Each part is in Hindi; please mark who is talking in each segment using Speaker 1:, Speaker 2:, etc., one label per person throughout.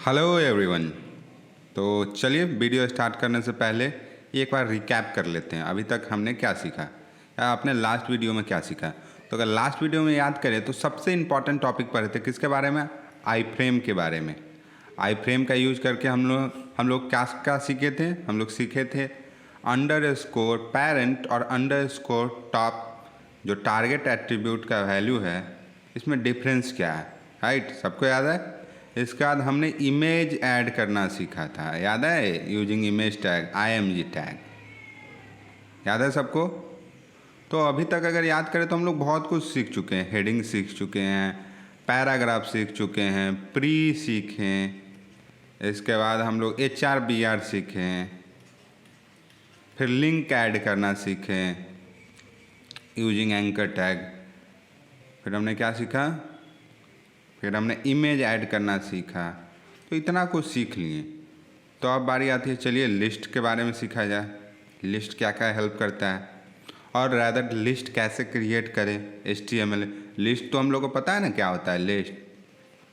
Speaker 1: Hello everyone. तो चलिए वीडियो स्टार्ट करने से पहले एक बार रिकैप कर लेते हैं अभी तक हमने क्या सीखा या आपने लास्ट वीडियो में क्या सीखा। तो अगर लास्ट वीडियो में याद करें तो सबसे इम्पॉर्टेंट टॉपिक पढ़े थे किसके बारे में, आई फ्रेम के बारे में। आई फ्रेम का यूज करके हम लोग क्या क्या सीखे थे, हम लोग सीखे थे अंडरस्कोर पेरेंट और अंडरस्कोर टॉप जो टारगेट एट्रीब्यूट का वैल्यू है इसमें डिफरेंस क्या है, राइट। सबको याद है। इसके बाद हमने इमेज ऐड करना सीखा था, याद है, using image tag IMG tag, याद है सबको। तो अभी तक अगर याद करें तो हम लोग बहुत कुछ सीख चुके हैं। हेडिंग सीख चुके हैं, पैराग्राफ सीख चुके हैं, प्री सीखें, इसके बाद हम लोग HRBR सीखें, फिर लिंक ऐड करना सीखें यूजिंग एंकर टैग, फिर हमने क्या सीखा, फिर हमने इमेज ऐड करना सीखा। तो इतना कुछ सीख लिए। तो अब बारी आती है, चलिए लिस्ट के बारे में सीखा जाए। लिस्ट क्या क्या हेल्प करता है और रैदर लिस्ट कैसे क्रिएट करें। HTML लिस्ट तो हम लोग को पता है ना क्या होता है लिस्ट।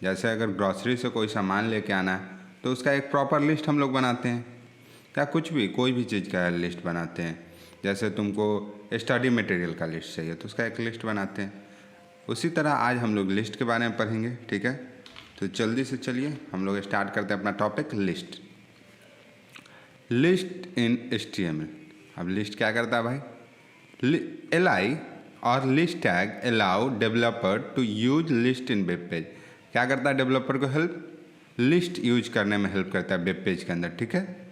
Speaker 1: जैसे अगर ग्रॉसरी से कोई सामान लेके आना है तो उसका एक प्रॉपर लिस्ट हम लोग बनाते हैं, क्या कुछ भी कोई भी चीज़ का लिस्ट बनाते हैं। जैसे तुमको स्टडी मटेरियल का लिस्ट चाहिए तो उसका एक लिस्ट बनाते हैं। उसी तरह आज हम लोग लिस्ट के बारे में पढ़ेंगे, ठीक है। तो जल्दी से चलिए हम लोग स्टार्ट करते हैं अपना topic list. List in HTML। अब लिस्ट क्या करता है भाई, LI और list tag allow developer to use list in web page. क्या करता है डेवलपर को हेल्प, लिस्ट यूज करने में हेल्प करता है वेब पेज के अंदर, ठीक है।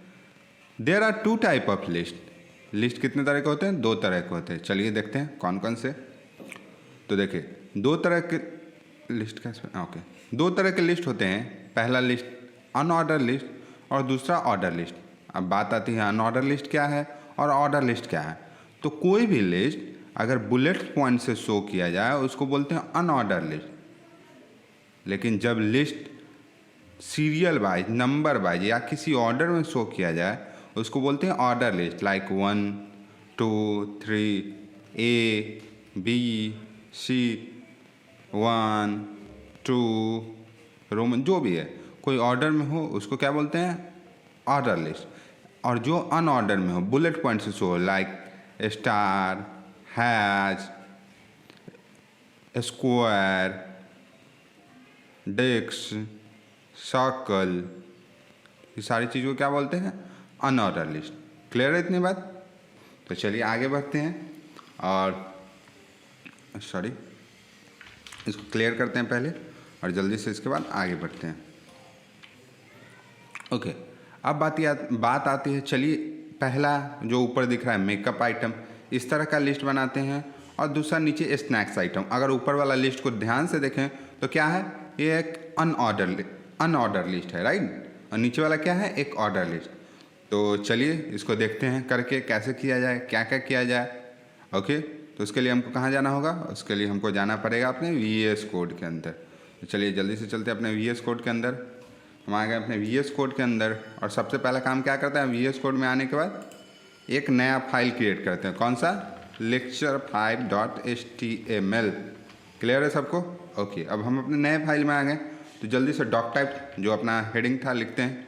Speaker 1: There are 2 type of list. List कितने तरह के होते हैं, 2 तरह के होते हैं। चलिए देखते हैं कौन कौन से। तो देखिए 2 तरह के लिस्ट का ओके 2 तरह के लिस्ट होते हैं। पहला लिस्ट अनऑर्डर लिस्ट और दूसरा ऑर्डर लिस्ट। अब बात आती है अनऑर्डर लिस्ट क्या है और ऑर्डर लिस्ट क्या है। तो कोई भी लिस्ट अगर बुलेट पॉइंट से शो किया जाए उसको बोलते हैं अनऑर्डर लिस्ट। लेकिन जब list serial wise, number wise या किसी ऑर्डर में शो किया जाए उसको बोलते हैं order list, like 1 2 3 A B C 1 2 Roman जो भी है कोई ऑर्डर में हो उसको क्या बोलते हैं ऑर्डर लिस्ट। और जो अनऑर्डर में हो बुलेट पॉइंट से show, like star, hash, square, disc, circle, ये सारी चीज़ों को क्या बोलते हैं अनऑर्डर लिस्ट। क्लियर है इतनी बात। तो चलिए आगे बढ़ते हैं और इसको क्लियर करते हैं पहले और जल्दी से इसके बाद आगे बढ़ते हैं। ओके अब बात आती है, चलिए पहला जो ऊपर दिख रहा है मेकअप आइटम, इस तरह का लिस्ट बनाते हैं। और दूसरा नीचे स्नैक्स आइटम। अगर ऊपर वाला लिस्ट को ध्यान से देखें तो क्या है, ये एक अनऑर्डर लिस्ट है, राइट। और नीचे वाला क्या है, एक ऑर्डर लिस्ट। तो चलिए इसको देखते हैं करके कैसे किया जाए, क्या क्या किया जाए। ओके तो उसके लिए हमको कहाँ जाना होगा, उसके लिए हमको जाना पड़ेगा अपने VS कोड के अंदर। तो चलिए जल्दी से चलते हैं अपने VS कोड के अंदर। हम आ गए अपने VS कोड के अंदर और सबसे पहला काम क्या करते हैं, VS कोड में आने के बाद एक नया फाइल क्रिएट करते हैं। कौन सा, lecture5.html। क्लियर है सबको। ओके अब हम अपने नए फाइल में आ गए तो जल्दी से डॉक टाइप जो अपना हेडिंग था लिखते हैं।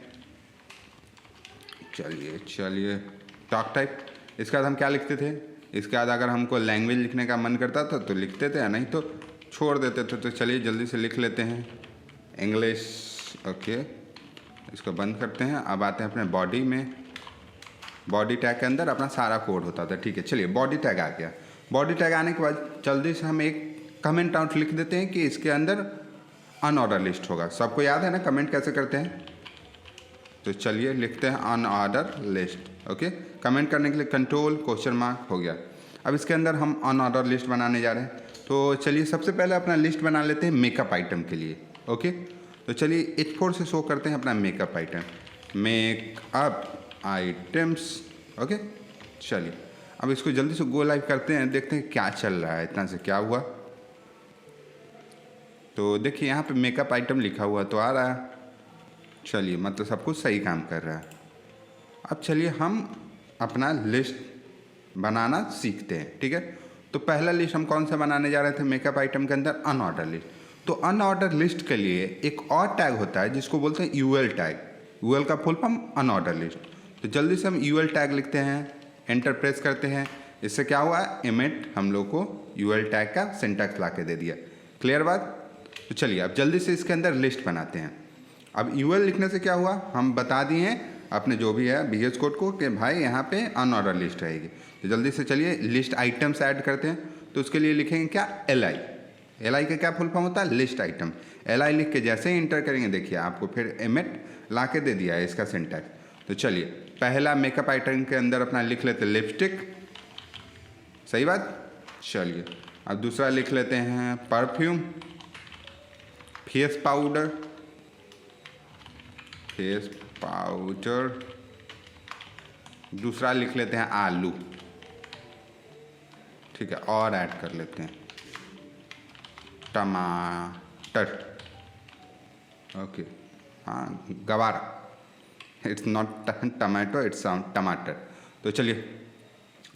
Speaker 1: चलिए डॉक टाइप। इसके बाद हम क्या लिखते थे, इसके बाद अगर हमको लैंग्वेज लिखने का मन करता था तो लिखते थे, नहीं तो छोड़ देते थे। तो चलिए जल्दी से लिख लेते हैं इंग्लिश। ओके इसको बंद करते हैं। अब आते हैं अपने बॉडी में। बॉडी टैग के अंदर अपना सारा कोड होता था, ठीक है। चलिए बॉडी टैग आ गया। बॉडी टैग आने के बाद जल्दी से हम एक कमेंट आउट लिख देते हैं कि इसके अंदर अनऑर्डर लिस्ट होगा। सबको याद है ना कमेंट कैसे करते हैं। तो चलिए लिखते हैं अनऑर्डर लिस्ट। ओके कमेंट करने के लिए कंट्रोल ? हो गया। अब इसके अंदर हम अनऑर्डर लिस्ट बनाने जा रहे हैं। तो चलिए सबसे पहले अपना लिस्ट बना लेते हैं मेकअप आइटम के लिए। ओके तो चलिए H4 से शो करते हैं अपना makeup item, makeup items. Okay चलिए अब इसको जल्दी से गो लाइव करते हैं, देखते हैं क्या चल रहा है, इतना से क्या हुआ। तो देखिए यहाँ पे मेकअप आइटम लिखा हुआ तो आ रहा है। चलिए मतलब सब कुछ सही काम कर रहा है। अब चलिए हम अपना लिस्ट बनाना सीखते हैं, ठीक है। तो पहला लिस्ट हम कौन सा बनाने जा रहे थे मेकअप आइटम के अंदर, अनऑर्डर लिस्ट। तो अनऑर्डर लिस्ट के लिए एक और टैग होता है जिसको बोलते हैं यूएल टैग। यूएल का फुल फॉर्म अनऑर्डर लिस्ट। तो जल्दी से हम यूएल टैग लिखते हैं, एंटर प्रेस करते हैं। इससे क्या हुआ, एमिट हम लोग को यूएल टैग का सिंटैक्स ला के दे दिया। क्लियर बात। तो चलिए अब जल्दी से इसके अंदर लिस्ट बनाते हैं। अब यूएल लिखने से क्या हुआ, हम बता दिए हैं अपने जो भी है VS कोड को कि भाई यहाँ पे अनऑर्डर लिस्ट रहेगी। तो जल्दी से चलिए लिस्ट आइटम्स ऐड करते हैं। तो उसके लिए लिखेंगे क्या, LI का क्या फुल फॉर्म होता है, लिस्ट आइटम। LI लिख के जैसे ही इंटर करेंगे देखिए आपको फिर एमिट ला के दे दिया है इसका सिंटैक्स। तो चलिए पहला मेकअप आइटम के अंदर अपना लिख लेते हैं लिपस्टिक, सही बात। चलिए अब दूसरा लिख लेते हैं परफ्यूम, फेस पाउडर, दूसरा लिख लेते हैं आलू, ठीक है, और ऐड कर लेते हैं टमाटर, ओके, हाँ गवारा, इट्स नॉट टमाटो, इट्स टमाटर। तो चलिए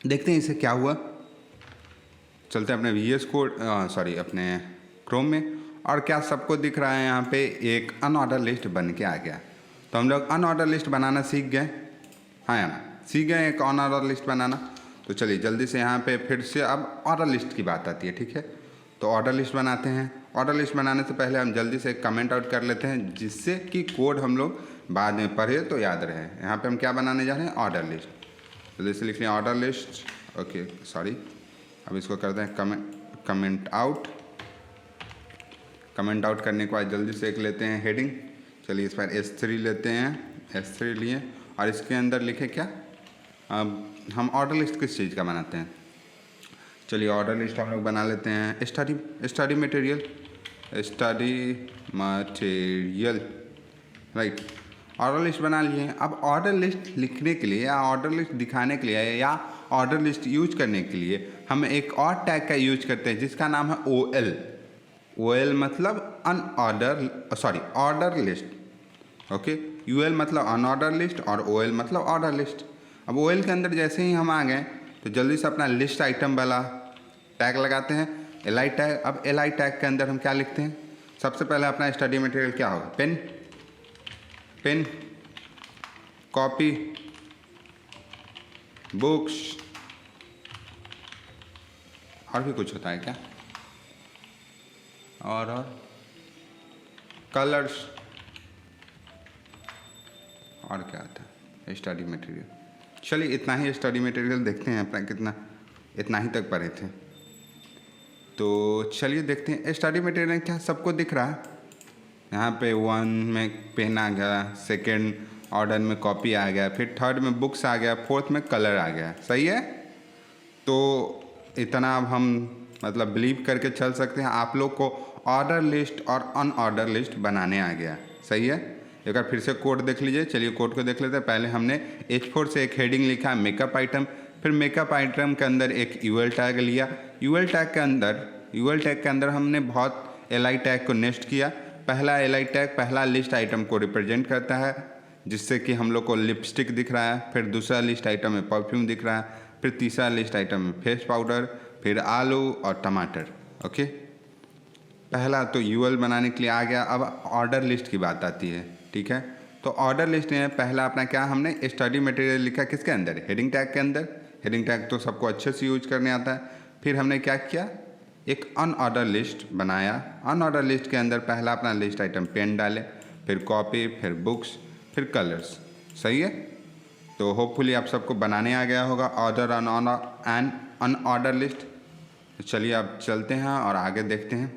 Speaker 1: देखते हैं इसे क्या हुआ। चलते हैं अपने VS कोड अपने क्रोम में, और क्या सबको दिख रहा है यहाँ पे एक अनऑर्डर लिस्ट बन के आ गया। तो हम लोग अनऑर्डर लिस्ट बनाना सीख गए, हाँ या ना, सीख गए एक अनऑर्डर लिस्ट बनाना। तो चलिए जल्दी से यहाँ पे फिर से अब ऑर्डर लिस्ट की बात आती है, ठीक है। तो ऑर्डर लिस्ट बनाते हैं। ऑर्डर लिस्ट बनाने से पहले हम जल्दी से कमेंट आउट कर लेते हैं जिससे कि कोड हम लोग बाद में पढ़े तो याद रहे। यहाँ पे हम क्या बनाने जा रहे हैं, ऑर्डर लिस्ट। जल्दी से लिख लें ऑर्डर लिस्ट, ओके सॉरी। अब इसको करते हैं कमेंट आउट। कमेंट आउट करने के बाद जल्दी से एक लेते हैं हेडिंग। चलिए इस पर S3 लेते हैं, S3 लिए, और इसके अंदर लिखे क्या, अब हम ऑर्डर लिस्ट किस चीज़ का बनाते हैं। चलिए ऑर्डर लिस्ट हम लोग बना लेते हैं study material, right. Order list बना लिए। अब ऑर्डर लिस्ट लिखने के लिए या ऑर्डर लिस्ट दिखाने के लिए या ऑर्डर लिस्ट यूज करने के लिए हम एक और टैग का यूज करते हैं जिसका नाम है OL मतलब ऑर्डर लिस्ट, ओके। UL मतलब अनऑर्डर लिस्ट और OL मतलब ऑर्डर लिस्ट। अब OL के अंदर जैसे ही हम आ गए तो जल्दी से अपना लिस्ट आइटम वाला टैग लगाते हैं, LI टैग। अब LI टैग के अंदर हम क्या लिखते हैं, सबसे पहले अपना स्टडी मटेरियल क्या होगा, पेन, कॉपी, बुक्स, और भी कुछ होता है क्या, और कलर्स, और क्या आता है, स्टडी मटेरियल। चलिए इतना ही स्टडी मटेरियल देखते हैं अपना कितना, इतना ही तक पढ़े थे। तो चलिए देखते हैं स्टडी मटेरियल क्या सबको दिख रहा है। यहाँ पे 1 में पेन आ गया, सेकेंड ऑर्डर में कॉपी आ गया, फिर थर्ड में बुक्स आ गया, फोर्थ में कलर आ गया, सही है। तो इतना अब हम मतलब बिलीव करके चल सकते हैं आप लोग को ऑर्डर लिस्ट और अनऑर्डर लिस्ट बनाने आ गया, सही है। एक बार फिर से कोड देख लीजिए। चलिए कोड को देख लेते हैं। पहले हमने H4 से एक हेडिंग लिखा मेकअप आइटम, फिर मेकअप आइटम के अंदर एक UL टैग लिया। UL टैग के अंदर हमने बहुत LI टैग को नेस्ट किया। पहला LI टैग पहला लिस्ट आइटम को रिप्रेजेंट करता है जिससे कि हम लोग को लिपस्टिक दिख रहा है, फिर दूसरा लिस्ट आइटम में परफ्यूम दिख रहा है, फिर तीसरा लिस्ट आइटम में फेस पाउडर, फिर आलू और टमाटर, ओके। पहला तो UL बनाने के लिए आ गया। अब ऑर्डर लिस्ट की बात आती है, ठीक है। तो ऑर्डर लिस्ट में पहला अपना क्या हमने स्टडी मटेरियल लिखा किसके अंदर, हेडिंग टैग के अंदर। हेडिंग टैग तो सबको अच्छे से यूज करने आता है। फिर हमने क्या किया, एक अनऑर्डर लिस्ट बनाया। अनऑर्डर लिस्ट के अंदर पहला अपना लिस्ट आइटम पेन डाले, फिर कॉपी, फिर बुक्स, फिर कलर्स, सही है। तो होपफुली आप सबको बनाने आ गया होगा ऑर्डर एंड अनऑर्डर लिस्ट। चलिए अब चलते हैं और आगे देखते हैं।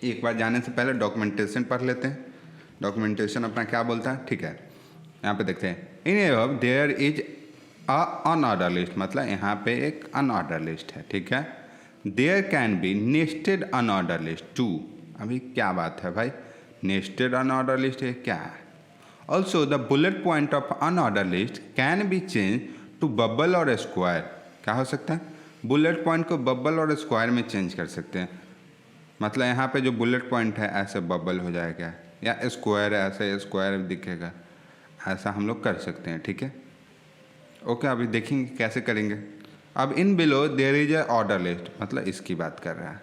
Speaker 1: एक बार जाने से पहले डॉक्यूमेंटेशन पढ़ लेते हैं। डॉक्यूमेंटेशन अपना क्या बोलता है, ठीक है। यहाँ पे देखते हैं, in above there is a unorder list, मतलब यहाँ पे एक अनऑर्डर लिस्ट है, ठीक है। There can be nested unorder list too. अभी क्या बात है भाई, नेस्टेड अनऑर्डर लिस्ट है क्या है। Also the bullet point of unorder list can be change to bubble और स्क्वायर। क्या हो सकता है, बुलेट पॉइंट को बबल और स्क्वायर में चेंज कर सकते हैं। मतलब यहाँ पे जो बुलेट पॉइंट है ऐसे बबल हो जाएगा, या स्क्वायर है ऐसे स्क्वायर दिखेगा, ऐसा हम लोग कर सकते हैं, ठीक है। ओके अभी देखेंगे कैसे करेंगे। अब in below there is a order list, मतलब इसकी बात कर रहा है।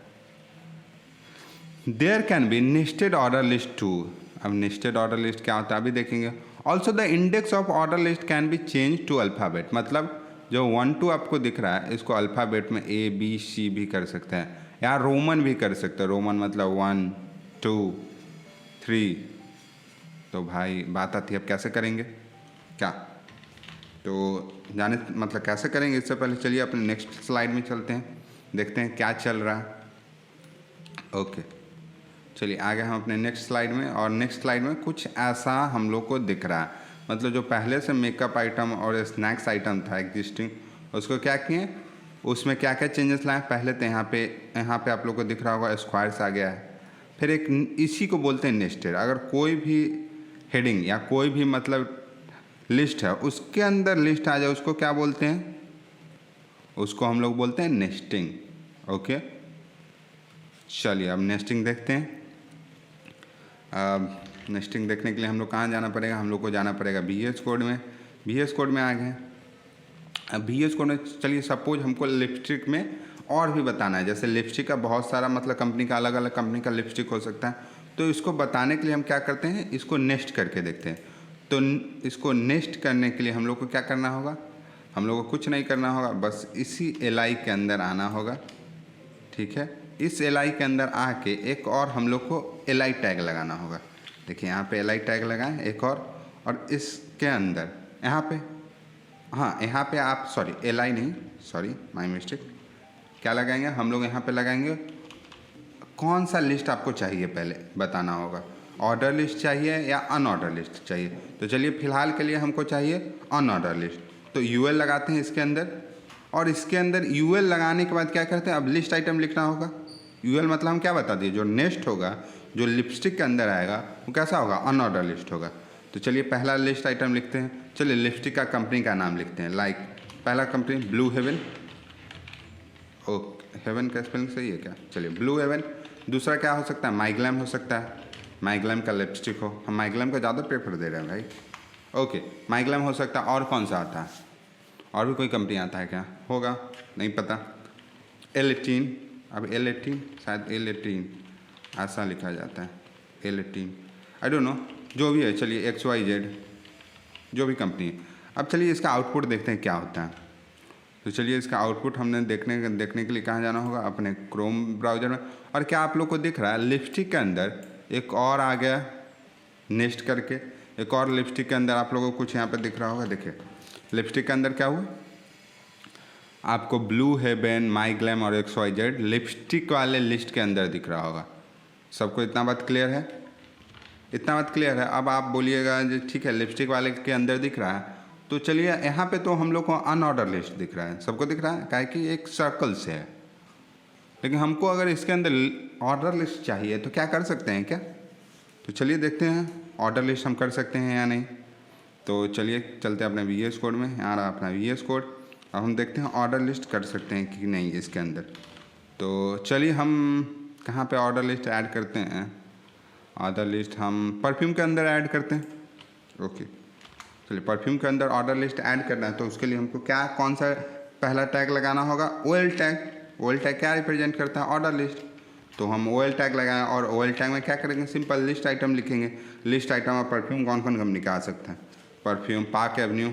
Speaker 1: There can be nested order list too. अब नेस्टेड ऑर्डर लिस्ट क्या होता है अभी देखेंगे। Also the index of order list can be change to alphabet, मतलब जो 1 2 आपको दिख रहा है इसको अल्फ़ाबेट में A B C भी कर सकते हैं, या रोमन भी कर सकते हैं। रोमन मतलब 1 2 3। तो भाई बात आती है अब कैसे करेंगे क्या, तो जाने मतलब कैसे करेंगे इससे पहले चलिए अपने नेक्स्ट स्लाइड में चलते हैं, देखते हैं क्या चल रहा है। ओके चलिए आगे हम अपने नेक्स्ट स्लाइड में, और नेक्स्ट स्लाइड में कुछ ऐसा हम लोग को दिख रहा है, मतलब जो पहले से मेकअप आइटम और स्नैक्स आइटम था एग्जिस्टिंग, उसको क्या किए, उसमें क्या क्या चेंजेस लाए। पहले तो यहाँ पे आप लोग को दिख रहा होगा स्क्वायर्स आ गया है। फिर एक इसी को बोलते हैं नेस्टेड। अगर कोई भी हेडिंग या कोई भी मतलब लिस्ट है उसके अंदर लिस्ट आ जाए उसको क्या बोलते हैं, उसको हम लोग बोलते हैं नेस्टिंग। ओके चलिए अब नेस्टिंग देखते हैं। अब नेस्टिंग देखने के लिए हम लोग कहाँ जाना पड़ेगा, हम लोग को जाना पड़ेगा VS कोड में। VS कोड में आ गए। अब VS कोड में चलिए सपोज हमको लिपस्टिक में और भी बताना है, जैसे लिपस्टिक का बहुत सारा मतलब कंपनी का अलग अलग कंपनी का लिपस्टिक हो सकता है, तो इसको बताने के लिए हम क्या करते हैं, इसको नेस्ट करके देखते हैं। तो इसको नेस्ट करने के लिए हम लोग को क्या करना होगा, हम लोग को कुछ नहीं करना होगा, बस इसी LI के अंदर आना होगा। ठीक है, इस LI के अंदर आके एक और हम लोग को LI टैग लगाना होगा। देखिए यहाँ पे LI टैग लगाएं एक और इसके अंदर यहाँ पे, हाँ यहाँ पे आप सॉरी LI नहीं, सॉरी माय मिस्टेक, क्या लगाएंगे हम लोग यहाँ पे लगाएंगे कौन सा लिस्ट आपको चाहिए पहले बताना होगा, ऑर्डर लिस्ट चाहिए या अनऑर्डर लिस्ट चाहिए। तो चलिए फिलहाल के लिए हमको चाहिए अनऑर्डर लिस्ट, तो UL लगाते हैं इसके अंदर, और इसके अंदर UL लगाने के बाद क्या करते हैं, अब लिस्ट आइटम लिखना होगा। UL मतलब हम क्या बता दिए, जो नेक्स्ट होगा जो लिपस्टिक के अंदर आएगा वो कैसा होगा, अनऑर्डर लिस्ट होगा। तो चलिए पहला लिस्ट आइटम लिखते हैं। चलिए लिपस्टिक का कंपनी का नाम लिखते हैं, लाइक पहला company blue heaven. Okay heaven का स्पेलिंग सही है क्या, चलिए ब्लू हेवन। दूसरा क्या हो सकता है, माइग्लैम हो सकता है, माइग्लैम का लिपस्टिक हो, हम माइग्लैम को ज़्यादा प्रेफर दे रहे हैं भाई। ओके माइग्लैम हो सकता है, और कौन सा आता है, और भी कोई कंपनी आता है क्या, होगा नहीं पता। L18, अब L18 शायद L18 ऐसा लिखा जाता है, L18 आई डोंट नो, जो भी है चलिए XYZ जो भी कंपनी है। अब चलिए इसका आउटपुट देखते हैं क्या होता है। तो चलिए इसका आउटपुट हमने देखने के लिए कहाँ जाना होगा, अपने क्रोम ब्राउज़र में। और क्या आप लोग को दिख रहा है लिपस्टिक के अंदर एक और आ गया नेक्स्ट करके, एक और लिपस्टिक के अंदर आप लोगों को कुछ यहाँ पे दिख रहा होगा। देखिए लिपस्टिक के अंदर क्या हुआ, आपको ब्लू हेवन, माइग्लैम और XYZ लिपस्टिक वाले लिस्ट के अंदर दिख रहा होगा। सबको इतना बात क्लियर है, इतना बात क्लियर है। अब आप बोलिएगा जी ठीक है लिपस्टिक वाले के अंदर दिख रहा है, तो चलिए यहाँ पे तो हम लोग को अनऑर्डर लिस्ट दिख रहा है, सबको दिख रहा है काहे कि एक सर्कल से है। लेकिन हमको अगर इसके अंदर ऑर्डर लिस्ट चाहिए तो क्या कर सकते हैं क्या, तो चलिए देखते हैं ऑर्डर लिस्ट हम कर सकते हैं या नहीं। तो चलिए चलते हैं अपने VS कोड में, यहाँ रहा अपना VS कोड। अब हम देखते हैं ऑर्डर लिस्ट कर सकते हैं कि नहीं इसके अंदर। तो चलिए हम कहाँ पे ऑर्डर लिस्ट ऐड करते हैं, ऑर्डर लिस्ट हम परफ्यूम के अंदर ऐड करते हैं। ओके चलिए परफ्यूम के अंदर ऑर्डर लिस्ट ऐड करना है, तो उसके लिए हमको क्या कौन सा पहला टैग लगाना होगा, OL टैग। OL टैग क्या रिप्रेजेंट करता है, ऑर्डर लिस्ट। तो हम OL टैग लगाएं, और OL टैग में क्या करेंगे, सिंपल लिस्ट आइटम लिखेंगे। लिस्ट आइटम और परफ्यूम कौन कौन कंपनी का आ सकता है, perfume park Avenue,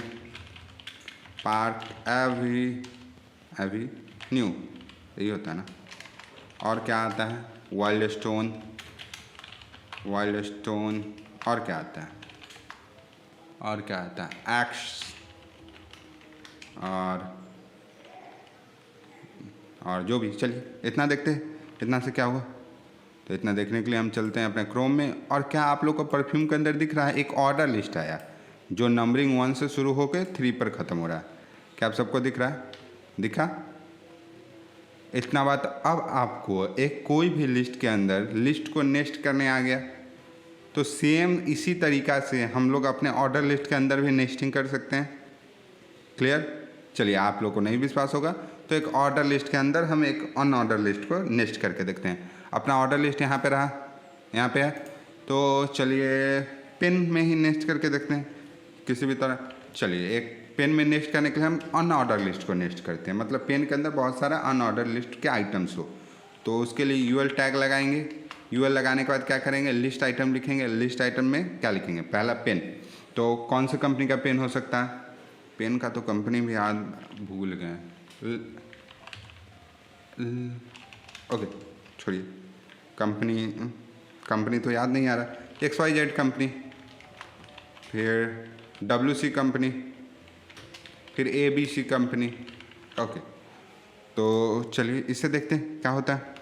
Speaker 1: park Avenue यही होता है ना। और क्या आता है, वाइल्ड स्टोन, और क्या आता है, और क्या आता है, एक्स, और जो भी। चलिए इतना देखते हैं, इतना से क्या हुआ। तो इतना देखने के लिए हम चलते हैं अपने क्रोम में। और क्या आप लोग को परफ्यूम के अंदर दिख रहा है, एक ऑर्डर लिस्ट आया जो नंबरिंग 1 से शुरू होकर 3 पर ख़त्म हो रहा है। क्या आप सबको दिख रहा है, दिखा इतना बात। अब आपको एक कोई भी लिस्ट के अंदर लिस्ट को नेक्स्ट करने आ गया, तो सेम इसी तरीक़ा से हम लोग अपने ऑर्डर लिस्ट के अंदर भी नेस्टिंग कर सकते हैं। क्लियर, चलिए आप लोग को नहीं विश्वास होगा तो एक ऑर्डर लिस्ट के अंदर हम एक अनऑर्डर लिस्ट को नेक्स्ट करके देखते हैं। अपना ऑर्डर लिस्ट यहाँ पे रहा, यहाँ पे है, तो चलिए पेन में ही नेक्स्ट करके देखते हैं किसी भी तरह। चलिए एक पेन में नेक्स्ट करने के लिए हम अनऑर्डर लिस्ट को नेक्स्ट करते हैं, मतलब पेन के अंदर बहुत सारा अनऑर्डर लिस्ट के आइटम्स हो, तो उसके लिए UL टैग लगाएंगे। यूएल लगाने के बाद क्या करेंगे, लिस्ट आइटम लिखेंगे। लिस्ट आइटम में क्या लिखेंगे, पहला पेन। तो कौन सी कंपनी का पेन हो सकता है, पेन का तो कंपनी भी याद भूल गए। ओके छोड़िए, कंपनी तो याद नहीं आ रहा। XYZ कंपनी, फिर WC कंपनी, फिर ABC कंपनी। ओके, तो चलिए इससे देखते हैं क्या होता है।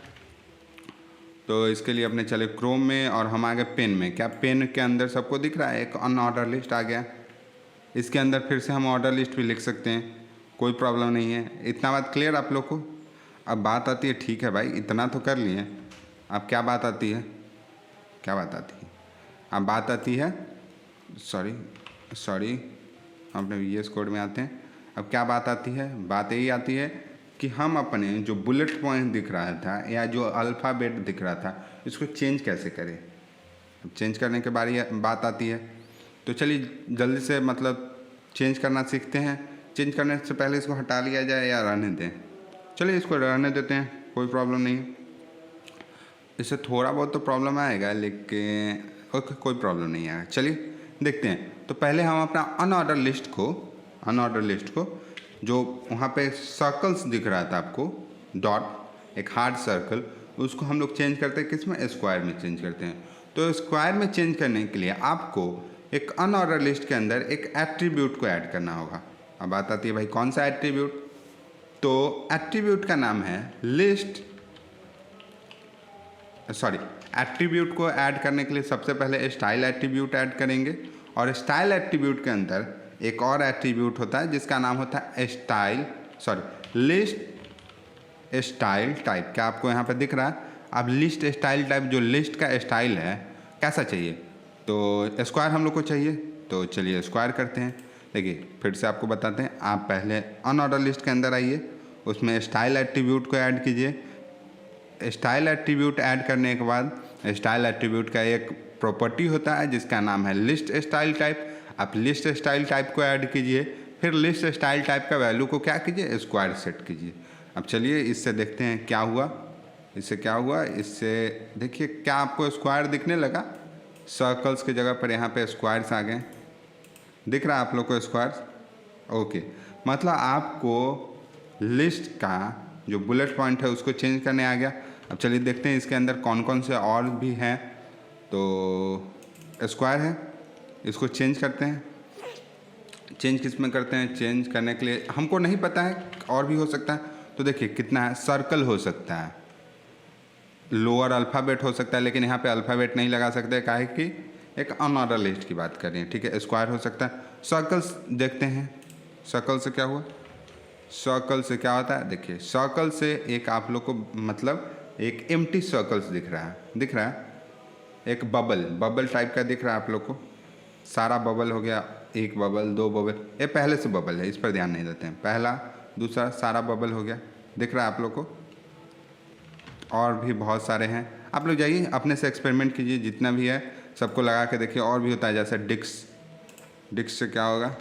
Speaker 1: तो इसके लिए अपने चले क्रोम में और हम आ गए पेन में। क्या पेन के अंदर सबको दिख रहा है, एक अनऑर्डर लिस्ट आ गया। इसके अंदर फिर से हम ऑर्डर लिस्ट भी लिख सकते हैं, कोई प्रॉब्लम नहीं है। इतना बात क्लियर आप लोग को। अब बात आती है, ठीक है भाई इतना तो कर लिए, अब क्या बात आती है, क्या बात आती है, अब बात आती है, सॉरी हम अपने VS कोड में आते हैं। अब क्या बात आती है, बात यही आती है कि हम अपने जो बुलेट पॉइंट दिख रहा था या जो अल्फ़ाबेट दिख रहा था, इसको चेंज कैसे करें। अब चेंज करने के बात आती है, तो चलिए जल्दी से मतलब चेंज करना सीखते हैं। चेंज करने से पहले इसको हटा लिया जाए या रहने दें, चलिए इसको रहने देते हैं, कोई प्रॉब्लम नहीं है। इससे थोड़ा बहुत तो प्रॉब्लम आएगा, लेकिन ओके कोई प्रॉब्लम नहीं आएगा। चलिए देखते हैं। तो पहले हम अपना अनऑर्डर लिस्ट को जो वहाँ पे सर्कल्स दिख रहा था आपको, डॉट एक हार्ड सर्कल, उसको हम लोग चेंज करते हैं किस में, स्क्वायर में चेंज करते हैं। तो स्क्वायर में चेंज करने के लिए आपको एक अनऑर्डर लिस्ट के अंदर एक एट्रीब्यूट को ऐड करना होगा। अब बात आती है भाई कौन सा एट्रीब्यूट, तो एट्रीब्यूट का नाम है लिस्ट। एट्रीब्यूट को ऐड करने के लिए सबसे पहले स्टाइल एट्रीब्यूट ऐड करेंगे, और स्टाइल एट्रीब्यूट के अंदर एक और एट्रीब्यूट होता है जिसका नाम होता है लिस्ट स्टाइल टाइप। क्या आपको यहाँ पे दिख रहा है, अब लिस्ट स्टाइल टाइप, जो लिस्ट का स्टाइल है कैसा चाहिए, तो स्क्वायर हम लोग को चाहिए। तो चलिए स्क्वायर करते हैं। देखिए फिर से आपको बताते हैं, आप पहले अनऑर्डर लिस्ट के अंदर आइए, उसमें स्टाइल एट्रीब्यूट को ऐड कीजिए। स्टाइल एट्रीब्यूट ऐड करने के बाद स्टाइल एट्रीब्यूट का एक प्रॉपर्टी होता है जिसका नाम है लिस्ट स्टाइल टाइप। आप लिस्ट स्टाइल टाइप को ऐड कीजिए, फिर लिस्ट स्टाइल टाइप का वैल्यू को क्या कीजिए, स्क्वायर सेट कीजिए। अब चलिए इससे देखते हैं क्या हुआ। इससे देखिए क्या आपको स्क्वायर दिखने लगा, सर्कल्स की जगह पर यहाँ पे स्क्वायर्स आ गए। दिख रहा है आप लोग को स्क्वायर्स, ओके। मतलब आपको लिस्ट का जो बुलेट पॉइंट है उसको चेंज करने आ गया। अब चलिए देखते हैं इसके अंदर कौन कौन से और भी हैं। तो स्क्वायर है, इसको चेंज करते हैं। चेंज किस में करते हैं, चेंज करने के लिए हमको नहीं पता है, और भी हो सकता है। तो देखिए कितना है, सर्कल हो सकता है, लोअर अल्फ़ाबेट हो सकता है, लेकिन यहाँ पे अल्फ़ाबेट नहीं लगा सकते, काहे कि एक अनऑर्डर लिस्ट की बात कर रही है, ठीक है। स्क्वायर हो सकता है। सर्कल्स देखते हैं, सर्कल से क्या हुआ, सर्कल से क्या होता है, देखिए सर्कल से एक आप लोग को मतलब एक एम्प्टी सर्कल्स दिख रहा है, एक बबल टाइप का दिख रहा है आप लोग को। सारा बबल हो गया, एक बबल, दो बबल, ये पहले से बबल है, इस पर ध्यान नहीं देते हैं। पहला दूसरा सारा बबल हो गया, दिख रहा है आप लोग को। और भी बहुत सारे हैं, आप लोग जाइए अपने से एक्सपेरिमेंट कीजिए, जितना भी है सबको लगा के देखिए। और भी होता है जैसे डिक्स से क्या होगा,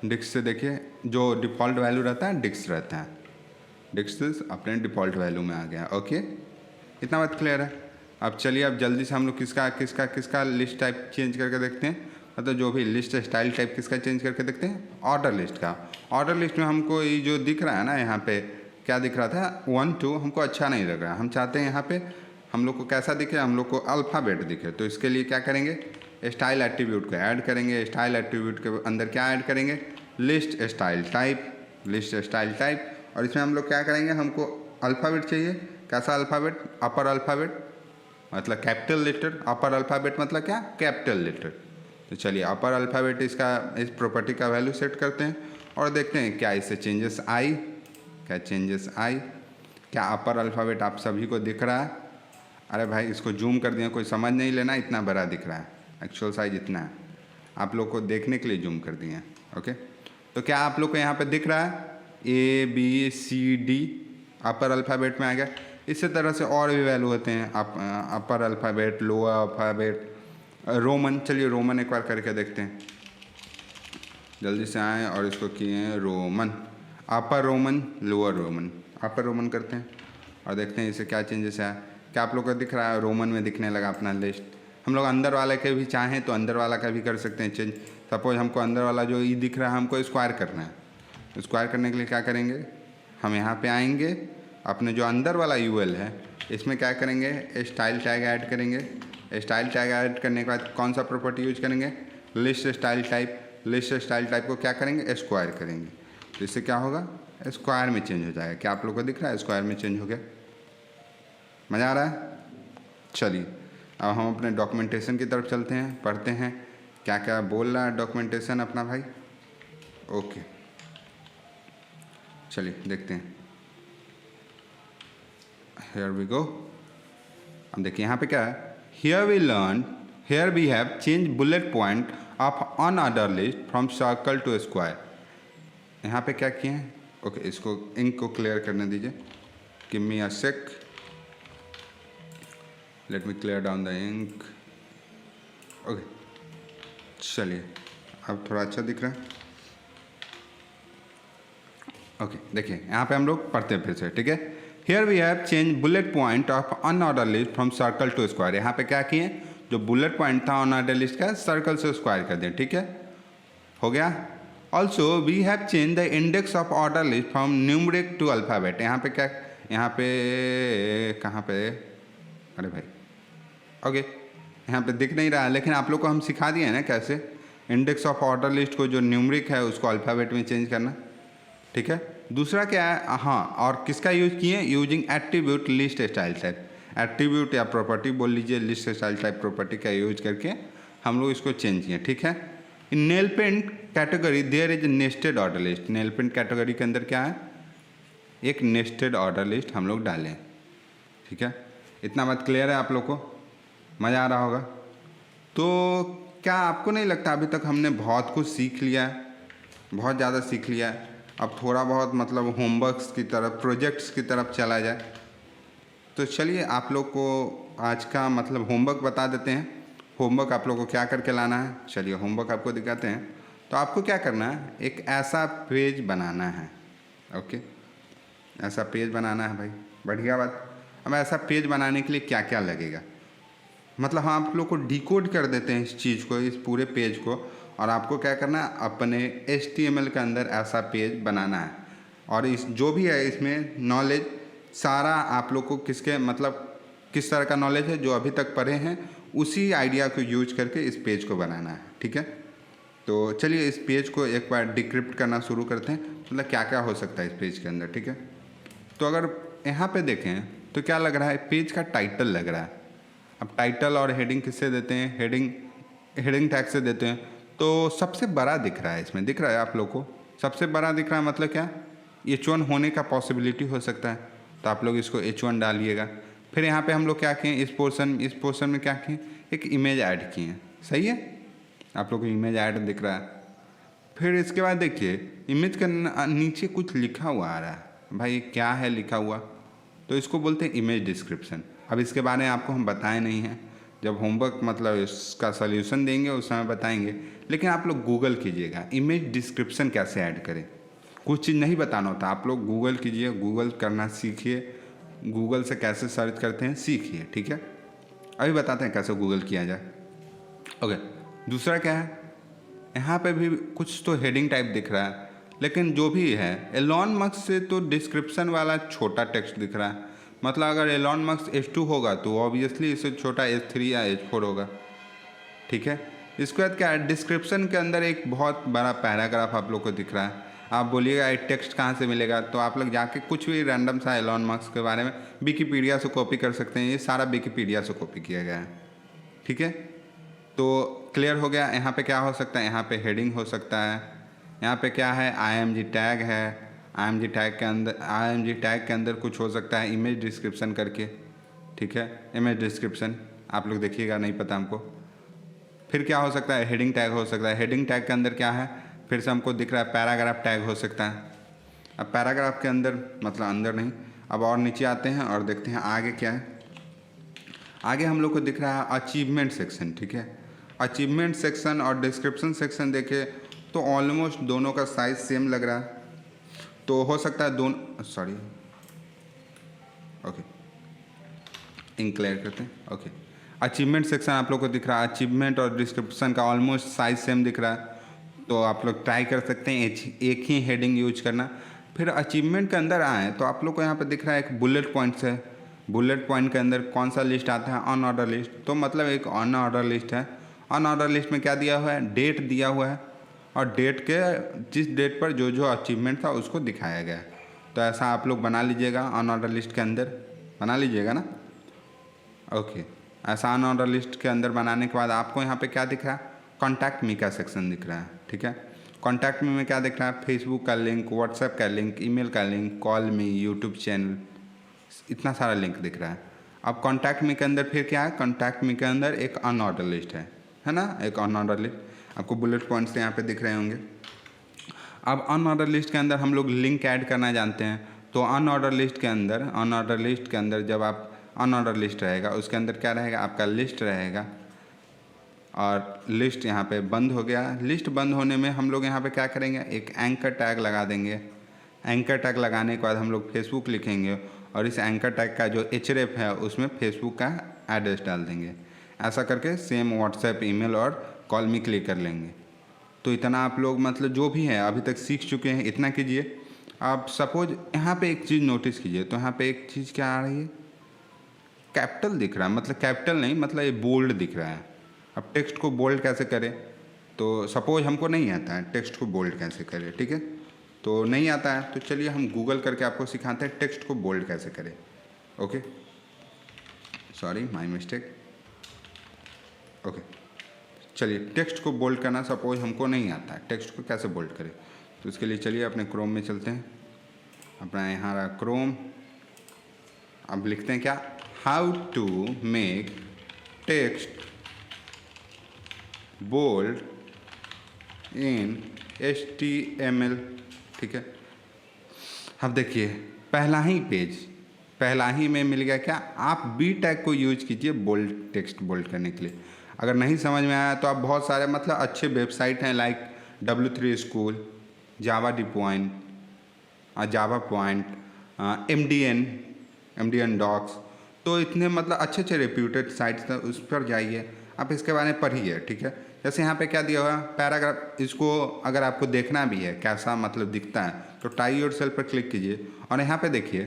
Speaker 1: डिक्स से देखिए जो डिफ़ॉल्ट वैल्यू रहता है डिक्स रहता है, डिक्स अपने डिफ़ॉल्ट वैल्यू में आ गया। ओके, इतना बात क्लियर है। अब चलिए अब जल्दी से हम लोग किसका लिस्ट टाइप चेंज करके देखते हैं, मतलब जो भी लिस्ट स्टाइल टाइप किसका चेंज करके देखते हैं, ऑर्डर लिस्ट का। ऑर्डर लिस्ट में हमको ये जो दिख रहा है ना, यहाँ पे क्या दिख रहा था 1 2, हमको अच्छा नहीं लग रहा। हम चाहते हैं यहाँ पे हम लोग को कैसा दिखे, हम लोग को अल्फ़ाबेट दिखे। तो इसके लिए क्या करेंगे, स्टाइल एट्रीब्यूट को ऐड करेंगे। स्टाइल एट्रीब्यूट के अंदर क्या ऐड करेंगे, लिस्ट स्टाइल टाइप। और इसमें हम लोग क्या करेंगे, हमको अल्फ़ाबेट चाहिए। कैसा अल्फ़ाबेट, अपर अल्फ़ाबेट मतलब कैपिटल लेटर, अपर अल्फ़ाबेट मतलब क्या, कैपिटल लेटर। तो चलिए अपर अल्फ़ाबेट इस प्रॉपर्टी का वैल्यू सेट करते हैं और देखते हैं क्या इससे चेंजेस आई, क्या अपर अल्फ़ाबेट आप सभी को दिख रहा है। अरे भाई इसको जूम कर दिया, कोई समझ नहीं लेना, इतना बड़ा दिख रहा है, एक्चुअल साइज इतना है, आप लोग को देखने के लिए जूम कर दिए। ओके, तो क्या आप लोग को यहाँ पे दिख रहा है ABCD अपर अल्फ़ाबेट में आ गया। इसी तरह से और भी वैल्यू होते हैं, अपर अल्फ़ाबेट, लोअर अल्फ़ाबेट, रोमन। चलिए रोमन एक बार करके देखते हैं, जल्दी से आए और इसको किए रोमन, अपर रोमन, लोअर रोमन। अपर रोमन करते हैं और देखते हैं इससे क्या चेंजेस आया। क्या आप लोग को दिख रहा है? रोमन में दिखने लगा अपना लिस्ट। हम लोग अंदर वाले के भी चाहें तो अंदर वाला का भी कर सकते हैं चेंज। सपोज हमको अंदर वाला जो ई दिख रहा है हमको स्क्वायर करना है। स्क्वायर करने के लिए क्या करेंगे, हम यहाँ पे आएंगे, अपने जो अंदर वाला यूएल है इसमें क्या करेंगे, स्टाइल टैग ऐड करेंगे। स्टाइल टैग ऐड करने के बाद कौन सा प्रॉपर्टी यूज करेंगे, list style type. List style type को क्या करेंगे, स्क्वायर करेंगे। तो इससे क्या होगा, स्क्वायर में चेंज हो जाएगा। क्या आप लोग को दिख रहा है, स्क्वायर में चेंज हो गया। मज़ा आ रहा है? चलिए अब हम अपने डॉक्यूमेंटेशन की तरफ चलते हैं, पढ़ते हैं क्या क्या बोल रहा है डॉक्यूमेंटेशन अपना भाई। ओके चलिए देखते हैं। Here we go. अब देखिए यहाँ पे क्या है, here we have change bullet point of unorder list from circle to square. यहाँ पे क्या किए हैं, ओके इसको इंक को क्लियर करने दीजिए। Give me a sec, let me clear down the ink. Okay चलिए अब थोड़ा अच्छा दिख रहा है। ओके देखिए यहाँ पे हम लोग पढ़ते हैं फिर से, ठीक है। Here we have change bullet point of unorder list from circle to square. यहाँ पे क्या किए, जो बुलेट पॉइंट था अनऑर्डर लिस्ट का सर्कल से स्क्वायर कर दें, ठीक है, हो गया। Also we have change the index of order list from numeric to alphabet. यहाँ पे क्या, यहाँ पे कहाँ पे, अरे भाई ओके यहाँ पे दिख नहीं रहा है, लेकिन आप लोग को हम सिखा दिए हैं ना कैसे इंडेक्स ऑफ ऑर्डर लिस्ट को जो न्यूमरिक है उसको अल्फ़ाबेट में चेंज करना, ठीक है। दूसरा क्या है, हाँ और किसका यूज किए, using attribute list style type. Attribute या प्रॉपर्टी बोल लीजिए, लिस्ट स्टाइल टाइप प्रॉपर्टी का यूज करके हम लोग इसको चेंज किए, ठीक है। In nail paint category there is nested order list. Nail paint category के अंदर क्या है, एक नेस्टेड ऑर्डर लिस्ट हम लोग डालें, ठीक है। इतना बात क्लियर है आप लोग को, मज़ा आ रहा होगा। तो क्या आपको नहीं लगता अभी तक हमने बहुत कुछ सीख लिया है, बहुत ज़्यादा सीख लिया है। अब थोड़ा बहुत मतलब होमवर्क्स की तरफ, प्रोजेक्ट्स की तरफ चला जाए। तो चलिए आप लोग को आज का मतलब होमवर्क बता देते हैं। होमवर्क आप लोग को क्या करके लाना है, चलिए होमवर्क आपको दिखाते हैं। तो आपको क्या करना है, एक ऐसा पेज बनाना है, ओके ऐसा पेज बनाना है भाई, बढ़िया बात। अब ऐसा पेज बनाने के लिए क्या क्या लगेगा, मतलब हम आप लोग को डिकोड कर देते हैं इस चीज़ को, इस पूरे पेज को। और आपको क्या करना है, अपने HTML के अंदर ऐसा पेज बनाना है। और इस जो भी है इसमें नॉलेज सारा आप लोग को किसके मतलब किस तरह का नॉलेज है जो अभी तक पढ़े हैं, उसी आइडिया को यूज करके इस पेज को बनाना है, ठीक है। तो चलिए इस पेज को एक बार डिक्रिप्ट करना शुरू करते हैं, मतलब क्या क्या हो सकता है इस पेज के अंदर, ठीक है। तो अगर यहाँ पे देखें तो क्या लग रहा है, पेज का टाइटल लग रहा है। अब टाइटल और हेडिंग किससे देते हैं, हेडिंग टैग से देते हैं। तो सबसे बड़ा दिख रहा है इसमें, दिख रहा है आप लोग को, सबसे बड़ा दिख रहा है, मतलब क्या H1 होने का पॉसिबिलिटी हो सकता है। तो आप लोग इसको H1 डालिएगा। फिर यहाँ पे हम लोग क्या किए, इस पोर्शन में क्या किए, एक इमेज ऐड किए, सही है। आप लोग को इमेज ऐड दिख रहा है। फिर इसके बाद देखिए इमेज के नीचे कुछ लिखा हुआ आ रहा है, भाई क्या है लिखा हुआ, तो इसको बोलते हैं इमेज डिस्क्रिप्शन। अब इसके बारे में आपको हम बताए नहीं हैं, जब होमवर्क मतलब इसका सल्यूशन देंगे उस समय बताएंगे। लेकिन आप लोग गूगल कीजिएगा इमेज डिस्क्रिप्शन कैसे ऐड करें, कुछ चीज़ नहीं बताना होता, आप लोग गूगल कीजिए, गूगल करना सीखिए, गूगल से कैसे सर्च करते हैं सीखिए, ठीक है। अभी बताते हैं कैसे गूगल किया जाए। ओके दूसरा क्या है, यहाँ पे भी कुछ तो हेडिंग टाइप दिख रहा है, लेकिन जो भी है एलॉन मस्क से तो डिस्क्रिप्शन वाला छोटा टेक्स्ट दिख रहा है। मतलब अगर एलॉन मस्क H2 होगा तो ऑब्वियसली इससे छोटा H3 या H4 होगा, ठीक है। इसके बाद क्या है, डिस्क्रिप्शन के अंदर एक बहुत बड़ा पैराग्राफ आप लोग को दिख रहा है। आप बोलिएगा ये टेक्स्ट कहाँ से मिलेगा, तो आप लोग जाके कुछ भी रैंडम सा एलॉन मस्क के बारे में विकीपीडिया से कॉपी कर सकते हैं। ये सारा विकीपीडिया से कॉपी किया गया है, ठीक है। तो क्लियर हो गया। यहाँ पे क्या हो सकता है, यहाँ पे हेडिंग हो सकता है। यहाँ पे क्या है, IMG टैग है, IMG टैग के अंदर कुछ हो सकता है इमेज डिस्क्रिप्शन करके, ठीक है। इमेज डिस्क्रिप्शन आप लोग देखिएगा, नहीं पता हमको। फिर क्या हो सकता है, हेडिंग टैग हो सकता है। हेडिंग टैग के अंदर क्या है, फिर से हमको दिख रहा है पैराग्राफ टैग हो सकता है। अब पैराग्राफ के अंदर मतलब अंदर नहीं, अब और नीचे आते हैं और देखते हैं आगे क्या है। आगे हम लोग को दिख रहा है अचीवमेंट सेक्शन, ठीक है। अचीवमेंट सेक्शन और डिस्क्रिप्शन सेक्शन देखे तो ऑलमोस्ट दोनों का साइज सेम लग रहा है। तो हो सकता है दोनों, सॉरी ओके, इंक क्लियर करते हैं। ओके, अचीवमेंट सेक्शन आप लोग को दिख रहा है, अचीवमेंट और डिस्क्रिप्शन का ऑलमोस्ट साइज सेम दिख रहा है, तो आप लोग ट्राई कर सकते हैं एक ही हेडिंग यूज करना। फिर अचीवमेंट के अंदर आए तो आप लोग को यहाँ पे दिख रहा है एक बुलेट पॉइंट्स है। बुलेट पॉइंट के अंदर कौन सा लिस्ट आता है, ऑन ऑर्डर लिस्ट, तो मतलब एक ऑन ऑर्डर लिस्ट है। ऑन ऑर्डर लिस्ट में क्या दिया हुआ है, डेट दिया हुआ है, और डेट के जिस डेट पर जो जो अचीवमेंट था उसको दिखाया गया है। तो ऐसा आप लोग बना लीजिएगा, ऑन ऑर्डर लिस्ट के अंदर बना लीजिएगा ना। ओके, ऐसा ऑन ऑर्डर लिस्ट के अंदर बनाने के बाद आपको यहाँ पे क्या दिख रहा है, कॉन्टैक्ट मी का सेक्शन दिख रहा है। ठीक है, कॉन्टैक्ट मी में क्या दिख रहा है, फेसबुक का लिंक, व्हाट्सएप का लिंक, ईमेल का लिंक, कॉल मी, यूट्यूब चैनल, इतना सारा लिंक दिख रहा है। अब कॉन्टैक्ट मी के अंदर फिर क्या है, कॉन्टैक्ट मी के अंदर एक ऑन ऑर्डर लिस्ट है ना, एक ऑन ऑर्डर लिस्ट आपको बुलेट पॉइंट्स यहाँ पे दिख रहे होंगे। अब ऑन ऑर्डर लिस्ट के अंदर हम लोग लिंक ऐड करना जानते हैं, तो ऑन ऑर्डर लिस्ट के अंदर जब आप ऑन ऑर्डर लिस्ट रहेगा उसके अंदर क्या रहेगा, आपका लिस्ट रहेगा, और लिस्ट यहाँ पे बंद हो गया। लिस्ट बंद होने में हम लोग यहाँ पे क्या करेंगे, एक एंकर टैग लगा देंगे। एंकर टैग लगाने के बाद हम लोग फेसबुक लिखेंगे, और इस एंकर टैग का जो href है उसमें फेसबुक का एड्रेस डाल देंगे। ऐसा करके सेम व्हाट्सएप, ईमेल और कॉल मी क्लिक कर लेंगे। तो इतना आप लोग मतलब जो भी है अभी तक सीख चुके हैं, इतना कीजिए। आप सपोज यहाँ पे एक चीज़ नोटिस कीजिए, तो यहाँ पे एक चीज़ क्या आ रही है, कैपिटल दिख रहा है, मतलब कैपिटल नहीं, मतलब ये बोल्ड दिख रहा है। अब टेक्स्ट को बोल्ड कैसे करें, तो सपोज हमको नहीं आता है टेक्स्ट को बोल्ड कैसे करें, ठीक है, तो नहीं आता है, तो चलिए हम गूगल करके आपको सिखाते हैं टेक्स्ट को बोल्ड कैसे करें। Okay, sorry my mistake. Okay, चलिए टेक्स्ट को बोल्ड करना सपोज हमको नहीं आता है, टेक्स्ट को कैसे बोल्ड करें, तो उसके लिए चलिए अपने क्रोम में चलते हैं। अपना यहाँ रहा क्रोम। अब लिखते हैं क्या, how to make text bold in HTML। ठीक है, अब देखिए पहला ही में मिल गया क्या, आप बी टैग को यूज कीजिए बोल्ड, टेक्स्ट बोल्ड करने के लिए। अगर नहीं समझ में आया तो आप बहुत सारे मतलब अच्छे वेबसाइट हैं लाइक W3 स्कूल, जावा डिपॉइंट, जावा पॉइंट, MDN डॉक्स, तो इतने मतलब अच्छे अच्छे रेप्यूटेड साइट्स हैं, उस पर जाइए, आप इसके बारे में पढ़िए। ठीक है, जैसे यहाँ पे क्या दिया हुआ है, पैराग्राफ, इसको अगर आपको देखना भी है कैसा मतलब दिखता है तो टाई योरसेल्फ पर क्लिक कीजिए, और यहाँ पे देखिए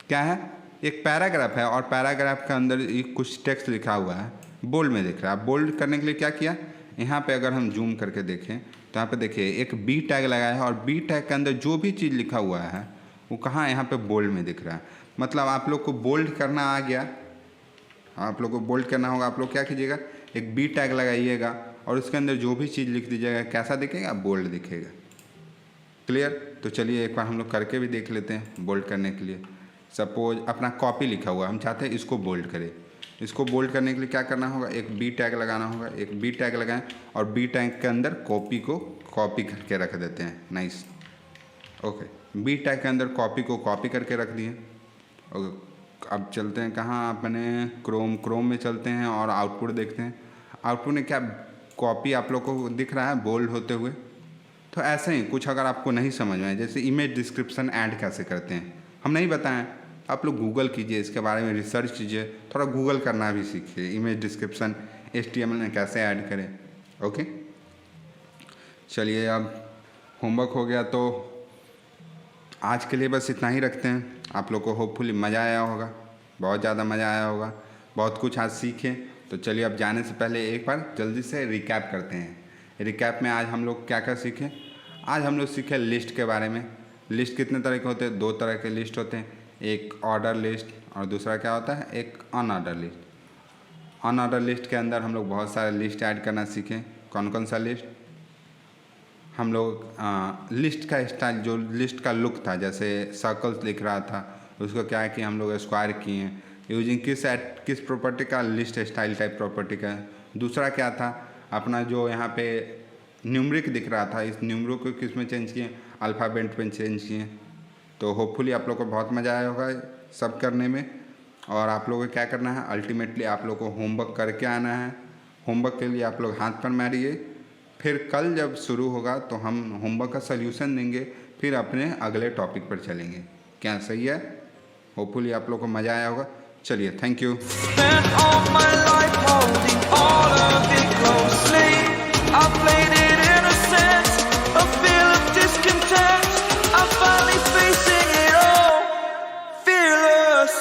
Speaker 1: क्या है, एक पैराग्राफ है, और पैराग्राफ के अंदर कुछ टेक्स्ट लिखा हुआ है, बोल्ड में दिख रहा है। बोल्ड करने के लिए क्या किया, यहाँ पे अगर हम जूम करके देखें तो यहाँ पे देखिए एक बी टैग लगाया है, और बी टैग के अंदर जो भी चीज़ लिखा हुआ है वो कहाँ, यहाँ पे बोल्ड में दिख रहा है। मतलब आप लोग को बोल्ड करना आ गया, आप लोग को बोल्ड करना होगा, आप लोग क्या कीजिएगा, एक बी टैग लगाइएगा, और उसके अंदर जो भी चीज़ लिख दीजिएगा, कैसा दिखेगा, बोल्ड दिखेगा। क्लियर, तो चलिए एक बार हम लोग करके भी देख लेते हैं बोल्ड करने के लिए। सपोज अपना कॉपी लिखा हुआ, हम चाहते हैं इसको बोल्ड करें, इसको बोल्ड करने के लिए क्या करना होगा, एक बी टैग लगाना होगा, एक बी टैग लगाएं, और बी टैग के अंदर कॉपी को कॉपी करके रख देते हैं। नाइस, ओके, बी टैग के अंदर कॉपी को कॉपी करके रख दिए। ओके, अब चलते हैं कहाँ, अपने क्रोम में चलते हैं और आउटपुट देखते हैं। आउटपुट में क्या कॉपी आप लोग को दिख रहा है बोल्ड होते हुए। तो ऐसे ही कुछ अगर आपको नहीं समझ में आए, जैसे इमेज डिस्क्रिप्शन ऐड कैसे करते हैं, हम नहीं बताएं, आप लोग गूगल कीजिए, इसके बारे में रिसर्च कीजिए, थोड़ा गूगल करना भी सीखिए, इमेज डिस्क्रिप्शन HTML में कैसे ऐड करें। ओके, चलिए अब होमवर्क हो गया, तो आज के लिए बस इतना ही रखते हैं। आप लोग को होपफुली मज़ा आया होगा, बहुत ज़्यादा मज़ा आया होगा, बहुत कुछ आज सीखें। तो चलिए अब जाने से पहले एक बार जल्दी से रिकैप करते हैं। रिकैप में आज हम लोग क्या क्या सीखे, आज हम लोग सीखे लिस्ट के बारे में। लिस्ट कितने तरह के होते हैं, 2 तरह के लिस्ट होते हैं, एक ऑर्डर लिस्ट और दूसरा क्या होता है, एक अन ऑर्डर लिस्ट। अन ऑर्डर लिस्ट के अंदर हम लोग बहुत सारे लिस्ट ऐड करना सीखें। कौन कौन सा लिस्ट, हम लोग लिस्ट का स्टाइल, जो लिस्ट का लुक था, जैसे सर्कल्स लिख रहा था उसको क्या है कि हम लोग स्क्वायर किए हैं, यूजिंग किस प्रॉपर्टी का, लिस्ट स्टाइल टाइप प्रॉपर्टी का। दूसरा क्या था, अपना जो यहाँ पे न्यूमरिक दिख रहा था, इस न्यूमरिक को किस में चेंज किए, अल्फ़ाबेट में चेंज किए। तो होपफुली आप लोग को बहुत मज़ा आया होगा सब करने में। और आप लोगों को क्या करना है, अल्टीमेटली आप लोग को होमवर्क करके आना है। होमवर्क के लिए आप लोग हाथ पर मारिए, फिर कल जब शुरू होगा तो हम होमवर्क का सल्यूशन देंगे, फिर अपने अगले टॉपिक पर चलेंगे। क्या सही है? होपफुली आप लोग को मज़ा आया होगा। चलिए, thank you.
Speaker 2: Spent all my life holding all of it closely. I played it innocent, a feel of discontent. I'm finally facing it all, fearless.